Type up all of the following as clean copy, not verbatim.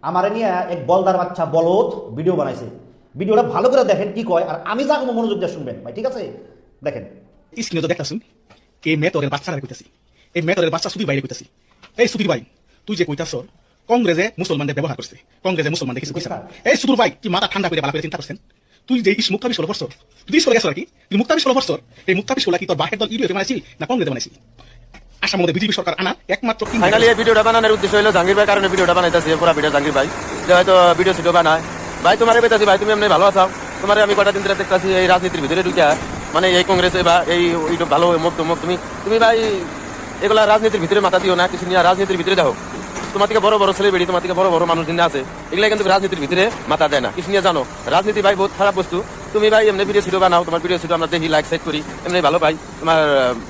আমারে নিয়ে এক বলদার বাচ্চা বলদ ভিডিও বানাইছে। ভিডিওটা ভালো করে দেখেন কি কয়, আর আমি যা মনোযোগ দিয়ে শুনবেন ভাই, ঠিক আছে? দেখেন। স্ক্রিনে তো দেখতাছুন কে মেতরের বাচ্চারা কইতাছি, এই মেতরের বাচ্চা সুধীর বাইরে কইতাছি। এই সুধীর ভাই, তুই যে কইতাছ কংগ্রেসে মুসলমানদের ব্যবহার করছে, কংগ্রেসে মুসলমানদের কিছু কইছে না। এই সুধীর ভাই, কি মাথা ঠান্ডা করে ভালো করে চিন্তা করছেন? তুই যে মুক্তাবিশ হলো ফরসর, তুই চলে গেছ আর কি, তুই মুক্তাবিশ হলো ফরসর। এই মুক্তাবিশ হলো কি তোর বাহের দল ইউডিএফ বানাইছিল না কংগ্রেসে বানাইছিল? আসাম মধ্যে বিজেপি সরকার আনা একমাত্র ফাইনালি এই ভিডিওটা বানানোর উদ্দেশ্য হলো জাহাঙ্গীর ভাই কারণে ভিডিওটা বানাইতেছি। পুরো ভিডিও জাহাঙ্গীর ভাই যে হয়তো ভিডিও সিডিও বানায়। ভাই তোমারে পেতাছি ভাই, তুমি এমনি ভালো আছো? তোমার আমি কটা দিন ধরে দেখতেছি এই রাজনীতির ভিতরে ঢুকিয়া, মানে এই কংগ্রেসে বা এই ভালো মুখ তুমুখ তুমি ভাই এগুলা রাজনীতির ভিতরে মাথা দিও না, কিছু নিয়ে রাজনীতির ভিতরে দেখো। তোমার থেকে বড় বড় সেলিব্রিটি, তোমার থেকে বড় বড় মানুষ যিনি আছে, এগুলা কিন্তু রাজনীতির ভিতরে মাথা দেয় না, কিছু নিয়ে জানো। রাজনীতি ভাই বহুত খারাপ বস্তু। তুমি ভাই এমনি ভিডিও সিডিও বানাও, তোমার ভিডিও সিডিও আমরা দেখি, লাইক সাইক করি, এমনি ভালো পাই, তোমার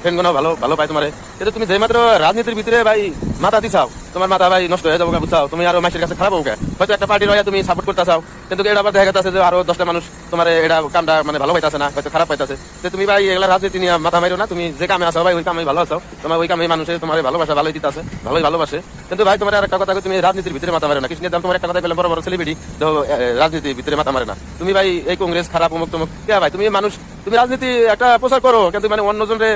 ফ্রেন্ডগুলো ভালো পাই তোমার। কিন্তু তুমি যে মাত্র রাজনীতির ভিতরে ভাই মাথা দিছাও, তোমার মাথা ভাই নষ্ট হয়ে যাবো, বুঝাও? তুমি আরো মানুষের কাছে খারাপ হোক, হয়তো একটা পার্টির হয়ে তুমি সাপোর্ট করতে চাও, কিন্তু এটা আবার দেখা যাচ্ছে যে আরো 10টা মানুষ তোমার এটা কামটা মানে ভালো পাইতেছে না, হয়তো খারাপ পাইতেছে। তো তুমি ভাই এগুলা রাজনীতি নিয়ে মাথা মারো না। তুমি যে কামে আসো ভাই ওই কামে ভালো আছো, তোমার ওই কামে মানুষে তোমার ভালোবাসা ভালোই দিতে আছে, ভালোই ভালোবাসে। কিন্তু ভাই তোমার একটা কথা, তুমি রাজনীতির ভিতরে মাথা মারে না। কিছু নিয়ে তোমার একটা কথা বললাম, বড় বড় সেলিব্রিটি রাজনীতির ভিতরে মাথা মারে না। তুমি ভাই এই কংগ্রেস খারাপ অমুক তমুক কে ভাই, তুমি মানুষ, তুমি রাজনীতি একটা প্রচার করো, কিন্তু মানে অন্যজনের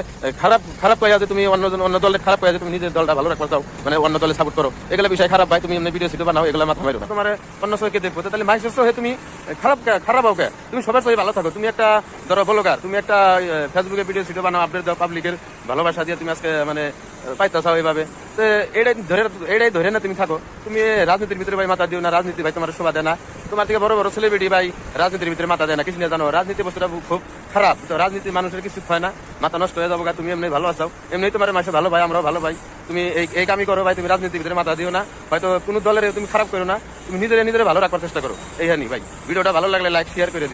খারাপ কয়ে আছে, তুমি অন্য দলের খারাপ কয়ে আছে, তুমি নিজের দলটা ভালো রাখতে চাও, মানে অন্য দলে সাপোর্ট করো, এগুলো বিষয় খারাপ ভাই। তুমি এমনি ভিডিও সিডিও বানাও, এগুলো মাথা মারো না। তোমার অন্য সবাইকে দেখবো, তাহলে মাইসের সহে তুমি খারাপ হোক, তুমি সবার সঙ্গে ভালো থাকো। তুমি একটা ধরো ব্লগার, তুমি একটা ফেসবুকে ভিডিও সিডিও বানাও, আপডেট দাও, পাবলিকের ভালোবাসা দিয়ে তুমি আজকে মানে পাইতেছাও এইভাবে। তো এটাই ধরে না তুমি থাকো। তুমি রাজনীতির ভিতরে ভাই মাথা দিও না, রাজনীতি ভাই তোমার শোভা দেয় না। তোমার থেকে বড় বড় সেলিব্রিটি ভাই রাজনীতির ভিতরে মাথা দেয় না, কিছু নিয়ে জানো। রাজনীতি বস্তুটা খুব খারাপ, রাজনীতি মানুষের কিছু হয় না, মাথা নষ্ট হয়ে যাবো। তুমি এমনি ভালো আছো, এমনি তোমার মাসে ভালো ভাই, আমরাও ভালো ভাই। তুমি এই কামই করো ভাই, তুমি রাজনীতির ভিতরে মাথা দিও না, হয়তো কোনো দলের তুমি খারাপ করো না, তুমি নিজের ভালো রাখার চেষ্টা করো। এই হানি ভাই, ভিডিওটা ভালো লাগলে লাইক শেয়ার করে দিও।